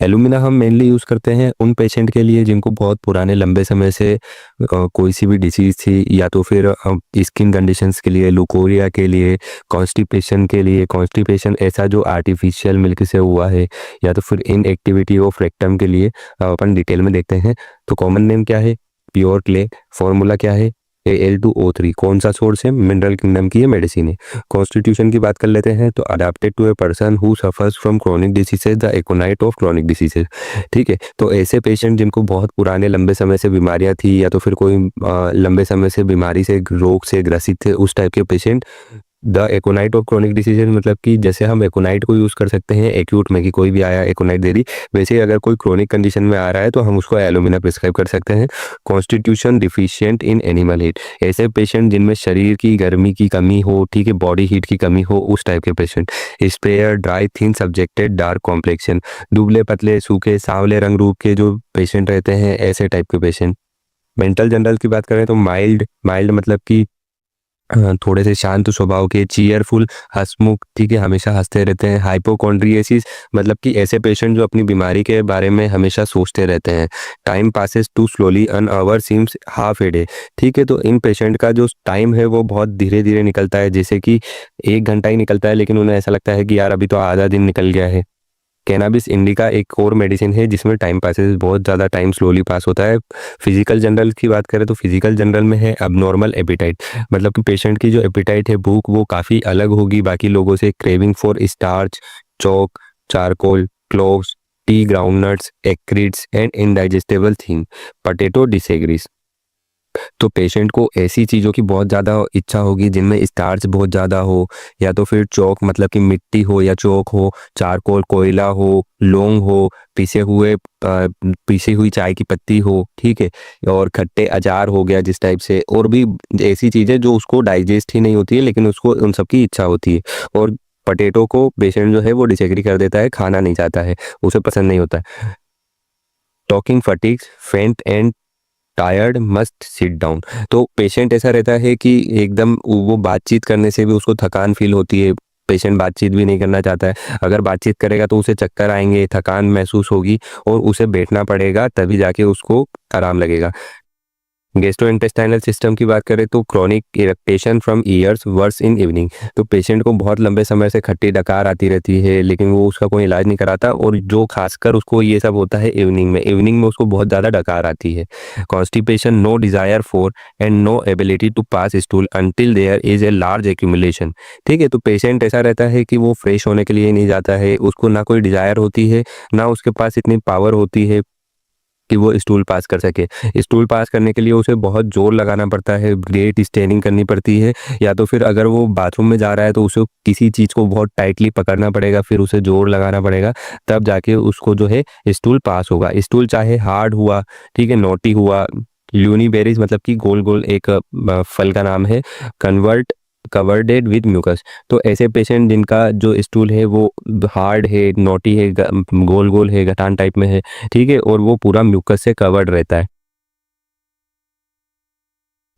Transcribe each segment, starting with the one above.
Alumina हम mainly use करते हैं उन पेशेंट के लिए जिनको बहुत पुराने लंबे समय से कोई सी भी डिसीज़ थी, या तो फिर स्किन कंडीशंस के लिए, लुकोरिया के लिए, कॉन्स्टिपेशन के लिए। कॉन्स्टिपेशन ऐसा जो आर्टिफिशियल मिल्क से हुआ है, या तो फिर इनएक्टिविटी ऑफ रेक्टम के लिए अपन डिटेल में देखते हैं। तो कॉमन नेम क्या है? Pure clay. फॉर्मूला क्या है? Al2O3। कौन सा सोर्स है? मिनरल किंगडम की ये मेडिसिन है। कॉन्स्टिट्यूशन की बात कर लेते हैं तो adapted to a person who suffers from chronic diseases, the aconite of chronic diseases. ठीक है, तो ऐसे पेशेंट जिनको बहुत पुराने लंबे समय से बीमारियां थी, या तो फिर कोई लंबे समय से बीमारी से, रोग से ग्रसित थे, उस टाइप के patient. The aconite of chronic decision मतलब कि जैसे हम एकोनाइट को यूज़ कर सकते हैं एक्यूट में कि कोई भी आया एकोनाइट दे दी, वैसे ही अगर कोई क्रोनिक कंडीशन में आ रहा है तो हम उसको एलुमिना प्रिस्क्राइब कर सकते हैं। Constitution deficient in animal heat, ऐसे पेशेंट जिनमें शरीर की गर्मी की कमी हो, ठीक है, बॉडी हीट की कमी हो, उस टाइप के patient. Spare, dry, thin, subjected, dark complexion, दुबले पतले सूखे सांवले रंग रूप के जो पेशेंट रहते हैं, ऐसे टाइप के पेशेंट। मेंटल जनरल की बात करें तो माइल्ड, माइल्ड मतलब कि थोड़े से शांत स्वभाव के, चीयरफुल, हंसमुख, ठीक है, हमेशा हंसते रहते हैं। हाइपोकॉन्ड्रियसिस मतलब कि ऐसे पेशेंट जो अपनी बीमारी के बारे में हमेशा सोचते रहते हैं। Time passes too slowly, an hour seems half a day. ठीक है, तो इन पेशेंट का जो टाइम है वो बहुत धीरे धीरे निकलता है, जैसे कि 1 घंटा ही निकलता है, लेकिन उन्हें ऐसा लगता है कि यार अभी तो आधा दिन निकल गया है। कैनाबिस इंडिका एक और मेडिसिन है जिसमें टाइम पासेस, बहुत ज़्यादा टाइम स्लोली पास होता है। फिजिकल जनरल की बात करें तो फिजिकल जनरल में है अबनॉर्मल एपिटाइट, मतलब कि पेशेंट की जो एपिटाइट है, भूख, वो काफ़ी अलग होगी बाकी लोगों से। Craving for starch, chalk, charcoal, cloves, tea, groundnuts, acrids and indigestible thing, potato disagrees. तो पेशेंट को ऐसी चीज़ों की बहुत ज़्यादा इच्छा होगी जिनमें स्टार्च बहुत ज़्यादा हो, या तो फिर चौक मतलब कि मिट्टी हो या चौक हो, चारकोल कोयला हो, लौंग हो, पीसी हुई चाय की पत्ती हो, ठीक है, और खट्टे अचार हो गया जिस टाइप से, और भी ऐसी चीज़ें जो उसको डाइजेस्ट ही नहीं होती है लेकिन उसको उन सब की इच्छा होती है। और पोटैटो को पेशेंट जो है वो डिसएग्री कर देता है, खाना नहीं चाहता है, उसे पसंद नहीं होता है। टॉकिंग फटीग्स, फेंट and tired, must sit down. तो पेशेंट ऐसा रहता है कि एकदम वो बातचीत करने से भी उसको थकान फील होती है। पेशेंट बातचीत भी नहीं करना चाहता है, अगर बातचीत करेगा तो उसे चक्कर आएंगे, थकान महसूस होगी, और उसे बैठना पड़ेगा तभी जाके उसको आराम लगेगा। गैस्ट्रोइंटेस्टाइनल सिस्टम की बात करें तो chronic irritation from years, worse in evening. तो पेशेंट को बहुत लंबे समय से खट्टी डकार आती रहती है लेकिन वो उसका कोई इलाज नहीं कराता, और जो खासकर उसको ये सब होता है इवनिंग में, इवनिंग में उसको बहुत ज़्यादा डकार आती है। Constipation, no desire for and no ability to pass stool until there is a large accumulation. ठीक है, तो पेशेंट ऐसा रहता है कि वो फ्रेश होने के लिए नहीं जाता है, उसको ना कोई डिजायर होती है, ना उसके पास इतनी पावर होती है कि वो स्टूल पास कर सके। स्टूल पास करने के लिए उसे बहुत जोर लगाना पड़ता है, ग्रेट स्ट्रेनिंग करनी पड़ती है, या तो फिर अगर वो बाथरूम में जा रहा है तो उसे किसी चीज़ को बहुत टाइटली पकड़ना पड़ेगा, फिर उसे जोर लगाना पड़ेगा, तब जाके उसको जो है स्टूल पास होगा। स्टूल चाहे हार्ड हुआ, ठीक है, नोटी हुआ, ल्यूनीबेरीज मतलब कि गोल गोल एक फल का नाम है, कन्वर्ट कवर्डेड विद म्यूकस। तो ऐसे पेशेंट जिनका जो स्टूल है वो हार्ड है, नोटी है, गोल गोल है, गठान टाइप में है, ठीक है, और वो पूरा म्यूकस से कवर्ड रहता है।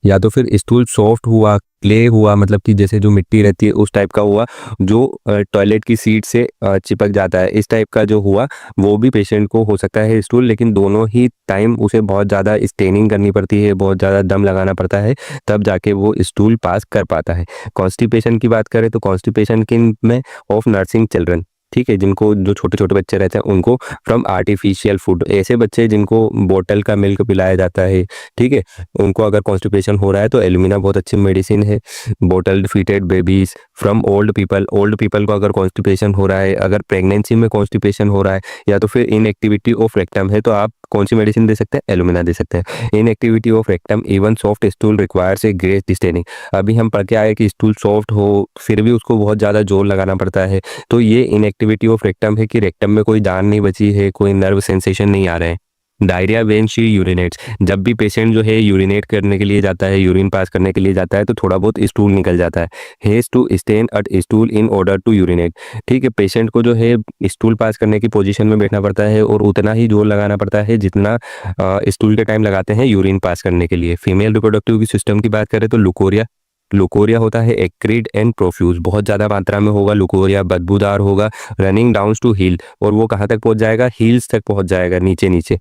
या तो फिर स्टूल सॉफ्ट हुआ, क्ले हुआ, मतलब कि जैसे जो मिट्टी रहती है उस टाइप का हुआ, जो टॉयलेट की सीट से चिपक जाता है, इस टाइप का जो हुआ, वो भी पेशेंट को हो सकता है स्टूल। लेकिन दोनों ही टाइम उसे बहुत ज़्यादा स्टेनिंग करनी पड़ती है, बहुत ज़्यादा दम लगाना पड़ता है, तब जाके वो स्टूल पास कर पाता है। कॉन्स्टिपेशन की बात करें तो कॉन्स्टिपेशन किन में? ऑफ नर्सिंग चिल्ड्रन, ठीक है, जिनको जो छोटे छोटे बच्चे रहते हैं उनको, फ्रॉम आर्टिफिशियल फूड, ऐसे बच्चे जिनको बोतल का मिल्क पिलाया जाता है, ठीक है, उनको अगर कॉन्स्टिपेशन हो रहा है तो एलुमिना बहुत अच्छी मेडिसिन है। बोतल feeded babies, from old people, old people को अगर कॉन्स्टिपेशन हो रहा है, अगर प्रेगनेंसी में कॉन्स्टिपेशन हो रहा है, या तो फिर इनएक्टिविटी ऑफ रेक्टम है, तो आप कौन सी मेडिसिन दे सकते हैं? एलुमिना दे सकते हैं। Inactivity of rectum, even soft stool requires a great staining. अभी हम पढ़ के आए कि स्टूल सॉफ्ट हो फिर भी उसको बहुत ज़्यादा जोर लगाना पड़ता है, तो ये इनएक्टिविटी ऑफ रेक्टम है कि रेक्टम में कोई जान नहीं बची है, कोई नर्व सेंसेशन नहीं आ रहे हैं। डायरिया व्हेन शी यूरिनेट्स, जब भी पेशेंट जो है यूरिनेट करने के लिए जाता है, यूरिन पास करने के लिए जाता है, तो थोड़ा बहुत स्टूल निकल जाता है। Has to strain at stool in order to urinate, ठीक है, पेशेंट को जो है स्टूल पास करने की पोजीशन में बैठना पड़ता है और उतना ही जोर लगाना पड़ता है जितना स्टूल के टाइम लगाते हैं यूरिन पास करने के लिए। फीमेल रिप्रोडक्टिव सिस्टम की बात करें तो लुकोरिया, लुकोरिया होता है एक्रिड एंड प्रोफ्यूज, बहुत ज़्यादा मात्रा में होगा लुकोरिया, बदबूदार होगा, रनिंग डाउन टू हील, और वो कहाँ तक पहुँच जाएगा, हील्स तक पहुँच जाएगा, नीचे नीचे।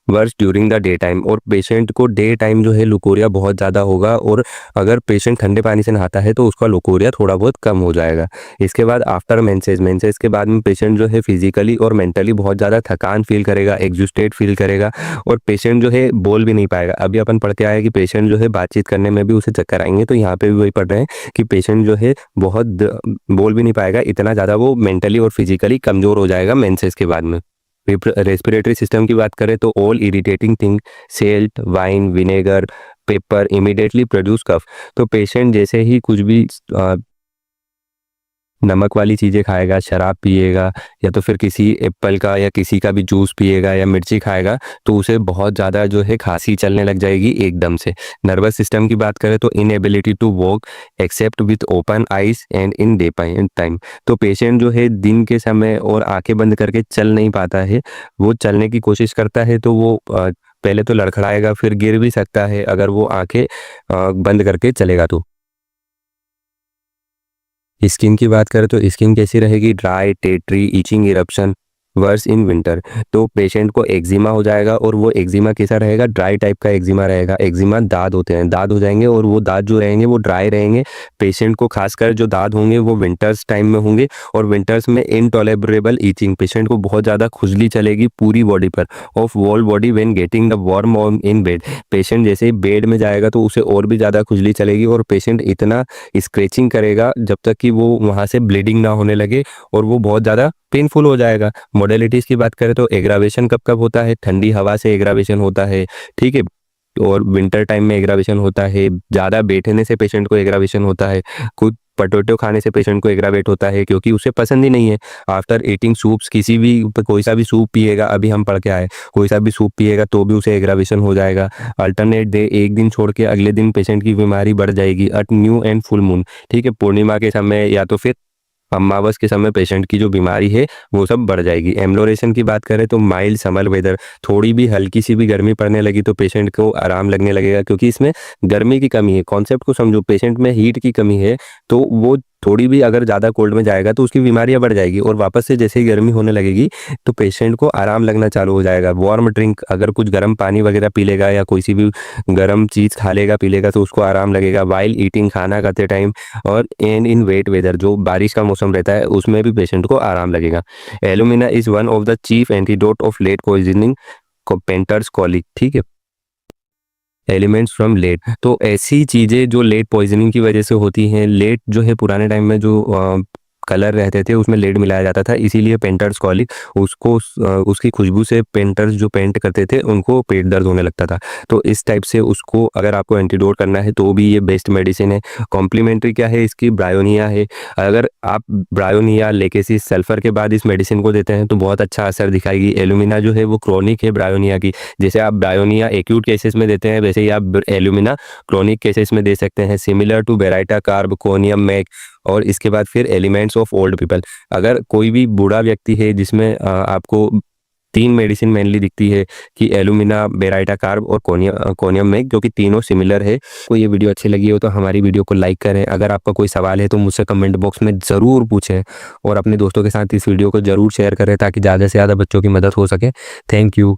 Worse during the day time, और पेशेंट को डे टाइम जो है लुकोरिया बहुत ज़्यादा होगा, और अगर पेशेंट ठंडे पानी से नहाता है तो उसका लुकोरिया थोड़ा बहुत कम हो जाएगा। इसके बाद आफ्टर मेंसेस, मेंसेस के बाद में पेशेंट जो है फिजिकली और मेंटली बहुत ज़्यादा थकान फील करेगा, एग्जॉस्टेड फील करेगा, और पेशेंट जो है बोल भी नहीं पाएगा। अभी अपन पढ़ के आए कि पेशेंट जो है बातचीत करने में भी उसे चक्कर आएंगे, तो यहाँ पे भी वही पढ़ रहे हैं कि पेशेंट जो है बहुत बोल भी नहीं पाएगा, इतना ज़्यादा वो मेंटली और फिजिकली कमज़ोर हो जाएगा मेंसेस के बाद में। रेस्पिरेटरी सिस्टम की बात करें तो all irritating thing, salt, wine, vinegar, pepper immediately produce cough. तो पेशेंट जैसे ही कुछ भी नमक वाली चीज़ें खाएगा, शराब पिएगा, या तो फिर किसी एप्पल का या किसी का भी जूस पिएगा या मिर्ची खाएगा, तो उसे बहुत ज़्यादा जो है खांसी चलने लग जाएगी एकदम से। नर्वस सिस्टम की बात करें तो inability to walk except with open eyes and in day time. तो पेशेंट जो है दिन के समय और आंखें बंद करके चल नहीं पाता है, वो चलने की कोशिश करता है तो वो पहले तो लड़खड़ाएगा, फिर गिर भी सकता है अगर वो आंखें बंद करके चलेगा तो। स्किन की बात करें तो स्किन कैसी रहेगी, dry, tettery, itching, eruption, worse in winter. तो पेशेंट को एक्जिमा हो जाएगा, और वो एक्जिमा कैसा रहेगा, ड्राई टाइप का एक्जिमा रहेगा। एक्जिमा दाद होते हैं, दाद हो जाएंगे, और वो दाद जो रहेंगे वो ड्राई रहेंगे। पेशेंट को खासकर जो दाद होंगे वो विंटर्स टाइम में होंगे, और विंटर्स में इनटॉलरेबल ईचिंग, पेशेंट को बहुत ज़्यादा खुजली चलेगी पूरी बॉडी पर, of wall body when getting the warm in bed. Patient जैसे ही बेड में जाएगा तो उसे और भी ज़्यादा खुजली चलेगी, और पेशेंट इतना स्क्रेचिंग करेगा जब तक कि वो वहाँ से ब्लीडिंग ना होने लगे, और वो बहुत ज़्यादा पेनफुल हो जाएगा। मोडेलिटीज़ की बात करें तो एग्रावेशन कब कब होता है, ठंडी हवा से एग्रावेशन होता है, ठीक है, और विंटर टाइम में एग्रावेशन होता है, ज़्यादा बैठने से पेशेंट को एग्रावेशन होता है, कुछ पोटैटो खाने से पेशेंट को एग्रावेट होता है क्योंकि उसे पसंद ही नहीं है। आफ्टर ईटिंग सूप्स, किसी भी कोई सा भी सूप पिएगा, अभी हम पढ़ के आए, कोई सा भी सूप पिएगा तो भी उसे एग्रावेशन हो जाएगा। अल्टरनेट डे, एक दिन छोड़ के अगले दिन पेशेंट की बीमारी बढ़ जाएगी। At new and full moon, ठीक है, पूर्णिमा के समय या तो फिर अमावस के समय पेशेंट की जो बीमारी है वो सब बढ़ जाएगी। एम्लोरेशन की बात करें तो माइल्ड समर वेदर, थोड़ी भी हल्की सी भी गर्मी पड़ने लगी तो पेशेंट को आराम लगने लगेगा, क्योंकि इसमें गर्मी की कमी है। कॉन्सेप्ट को समझो, पेशेंट में हीट की कमी है, तो वो थोड़ी भी अगर ज़्यादा कोल्ड में जाएगा तो उसकी बीमारियां बढ़ जाएगी, और वापस से जैसे ही गर्मी होने लगेगी तो पेशेंट को आराम लगना चालू हो जाएगा। वार्म ड्रिंक, अगर कुछ गर्म पानी वगैरह पी लेगा या कोई सी भी गर्म चीज़ खा लेगा पी लेगा तो उसको आराम लगेगा। वाइल ईटिंग, खाना खाते टाइम, और एंड इन वेट वेदर, जो बारिश का मौसम रहता है उसमें भी पेशेंट को आराम लगेगा। Alumina is one of the chief antidote of lead poisoning painters colic, ठीक है, एलिमेंट्स फ्रॉम लेड। तो ऐसी चीज़ें जो लेड पॉइजनिंग की वजह से होती हैं, लेड जो है पुराने टाइम में जो कलर रहते थे उसमें लेड मिलाया जाता था, इसीलिए पेंटर्स कॉलिक, उसको उसकी खुशबू से पेंटर्स जो पेंट करते थे उनको पेट दर्द होने लगता था। तो इस टाइप से उसको अगर आपको एंटीडोट करना है तो भी ये बेस्ट मेडिसिन है। कॉम्प्लीमेंट्री क्या है इसकी, ब्रायोनिया है। अगर आप ब्रायोनिया लेकेसी सल्फर के बाद इस मेडिसिन को देते हैं तो बहुत अच्छा असर दिखाएगी। एलुमिना जो है वो क्रॉनिक है ब्रायोनिया की, जैसे आप ब्रायोनिया एक्यूट केसेस में देते हैं वैसे ही आप एलुमिना क्रॉनिक केसेस में दे सकते हैं। Similar to baryta carb, conium mac. और इसके बाद फिर एलिमेंट्स ऑफ ओल्ड पीपल, अगर कोई भी बूढ़ा व्यक्ति है जिसमें आपको 3 मेडिसिन मेनली दिखती है कि एलुमिना, बेराइटा कार्ब और कोनियम मैक, जो कि तीनों सिमिलर है। कोई ये वीडियो अच्छी लगी हो तो हमारी वीडियो को लाइक करें। अगर आपका कोई सवाल है तो मुझसे कमेंट बॉक्स में ज़रूर पूछें, और अपने दोस्तों के साथ इस वीडियो को ज़रूर शेयर करें ताकि ज़्यादा से ज़्यादा बच्चों की मदद हो सके। Thank you.